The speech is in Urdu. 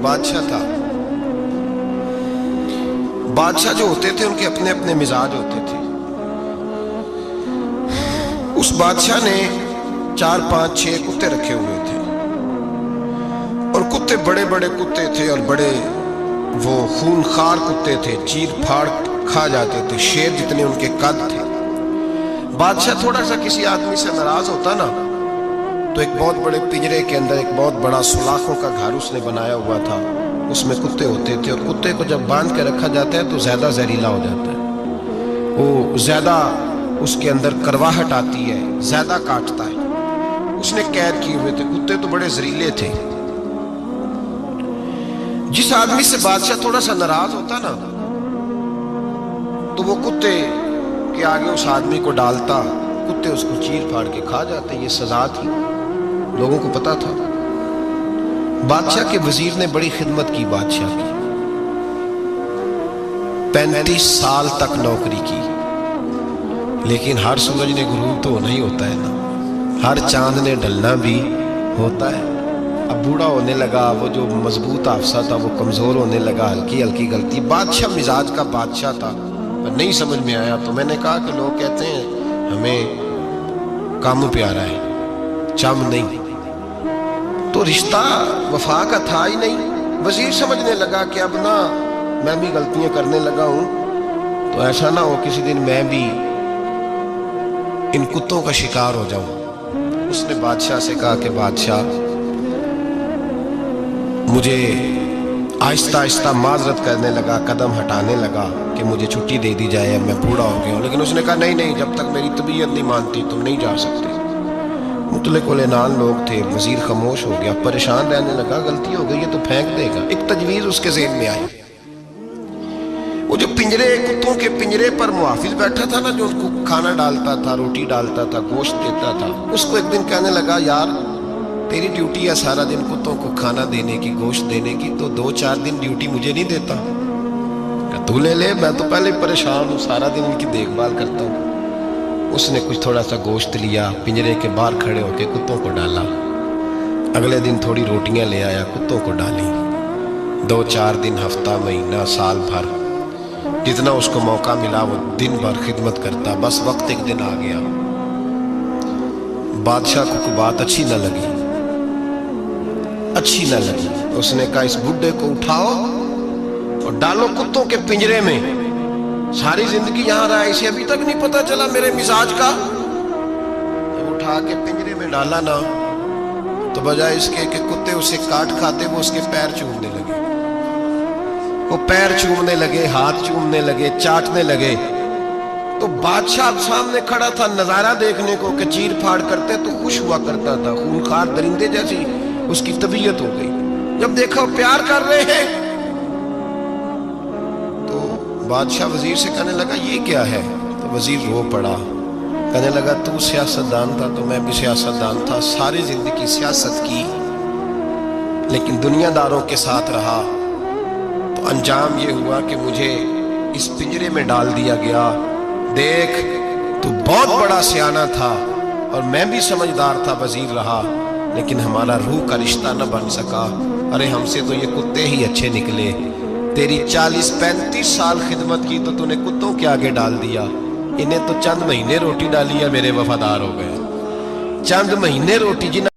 بادشاہ تھا۔ بادشاہ جو ہوتے تھے ان کے اپنے اپنے مزاج ہوتے تھے۔ اس بادشاہ نے 4 5 6 کتے رکھے ہوئے تھے، اور کتے بڑے بڑے کتے تھے، اور بڑے وہ خونخوار کتے تھے، چیر پھاڑ کھا جاتے تھے، شیر جتنے ان کے قد تھے۔ بادشاہ تھوڑا سا کسی آدمی سے ناراض ہوتا نا تو ایک بہت بڑے پنجرے کے اندر ایک بہت بڑا سلاخوں کا گھر اس نے بنایا ہوا تھا، اس میں کتے ہوتے تھے، اور کتے کو جب باندھ کے رکھا جاتا ہے تو زیادہ زہریلا ہو جاتا ہے، وہ زیادہ اس کے اندر کرواہٹ آتی ہے، زیادہ کاٹتا ہے۔ اس نے قید کیے ہوئے تھے، کتے تو بڑے زہریلے تھے۔ جس آدمی سے بادشاہ تھوڑا سا ناراض ہوتا نا تو وہ کتے کے آگے اس آدمی کو ڈالتا، کتے اس کو چیر پھاڑ کے کھا جاتے۔ یہ سزا تھی، لوگوں کو پتا تھا۔ بادشاہ کے وزیر نے بڑی خدمت کی بادشاہ کی، 35 سال تک نوکری کی، لیکن ہر سورج نے غروب تو ہونا ہی ہوتا ہے نا، ہر چاند نے ڈھلنا بھی ہوتا ہے۔ اب بوڑھا ہونے لگا، وہ جو مضبوط حافظہ تھا وہ کمزور ہونے لگا، ہلکی ہلکی غلطی۔ بادشاہ مزاج کا بادشاہ تھا، پر نہیں سمجھ میں آیا تو میں نے کہا کہ لوگ کہتے ہیں ہمیں کام پیارا ہے، چم نہیں، تو رشتہ وفا کا تھا ہی نہیں۔ وزیر سمجھنے لگا کہ اب نہ میں بھی غلطیاں کرنے لگا ہوں تو ایسا نہ ہو کسی دن میں بھی ان کتوں کا شکار ہو جاؤں۔ اس نے بادشاہ سے کہا کہ بادشاہ مجھے آہستہ آہستہ معذرت کرنے لگا، قدم ہٹانے لگا کہ مجھے چھٹی دے دی جائے، اب میں بوڑھا ہو گیا ہوں۔ لیکن اس نے کہا نہیں نہیں، جب تک میری طبیعت نہیں مانتی تم نہیں جا سکتے۔ مطلق العنان لوگ تھے، وزیر خاموش ہو گیا، پریشان رہنے لگا، غلطی ہو گئی ہے تو پھینک دے گا۔ ایک تجویز اس کے ذہن میں آئی، وہ جو پنجرے کتوں کے پنجرے پر محافظ بیٹھا تھا نا، جو ان کو کھانا ڈالتا تھا، روٹی ڈالتا تھا، گوشت دیتا تھا، اس کو ایک دن کہنے لگا یار تیری ڈیوٹی ہے سارا دن کتوں کو کھانا دینے کی، گوشت دینے کی، تو 2 4 دن ڈیوٹی مجھے نہیں دیتا؟ کہ تو لے لے، میں تو پہلے پریشان ہوں، سارا دن ان کی دیکھ بھال کرتا ہوں۔ اس نے کچھ تھوڑا سا گوشت لیا، پنجرے کے باہر کھڑے ہو کے کتوں کو ڈالا۔ اگلے دن تھوڑی روٹیاں لے آیا، کتوں کو ڈالی۔ 2 4 دن، ہفتہ، مہینہ، سال بھر، جتنا اس کو موقع ملا وہ دن بھر خدمت کرتا۔ بس وقت ایک دن آ گیا، بادشاہ کو کوئی بات اچھی نہ لگی۔ اس نے کہا اس بڈھے کو اٹھاؤ اور ڈالو کتوں کے پنجرے میں، ساری زندگی یہاں رہا، اسے ابھی تک نہیں پتا چلا میرے مزاج کا۔ جب اٹھا کے پنجرے میں ڈالا نا تو بجائے اس کے کہ کتے اسے کاٹ کھاتے، وہ اس کے پیر چومنے لگے، وہ پیر چومنے لگے، ہاتھ چومنے لگے، چاٹنے لگے۔ تو بادشاہ اب سامنے کھڑا تھا نظارہ دیکھنے کو کہ چیر پھاڑ کرتے تو خوش ہوا کرتا تھا، خونخوار درندے جیسی اس کی طبیعت ہو گئی۔ جب دیکھا وہ پیار کر رہے ہیں تو بادشاہ وزیر سے کہنے لگا یہ کیا ہے؟ تو وزیر رو پڑا، کہنے لگا تو سیاستدان تھا تو میں بھی سیاستدان تھا، ساری زندگی سیاست کی لیکن دنیا داروں کے ساتھ رہا، تو انجام یہ ہوا کہ مجھے اس پنجرے میں ڈال دیا گیا۔ دیکھ تو بہت بڑا سیانہ تھا اور میں بھی سمجھدار تھا، وزیر رہا، لیکن ہمارا روح کا رشتہ نہ بن سکا۔ ارے ہم سے تو یہ کتے ہی اچھے نکلے، تیری 40 35 سال خدمت کی تو نے کتوں کے آگے ڈال دیا، انہیں تو چند مہینے روٹی ڈالی ہے، میرے وفادار ہو گئے، چند مہینے روٹی۔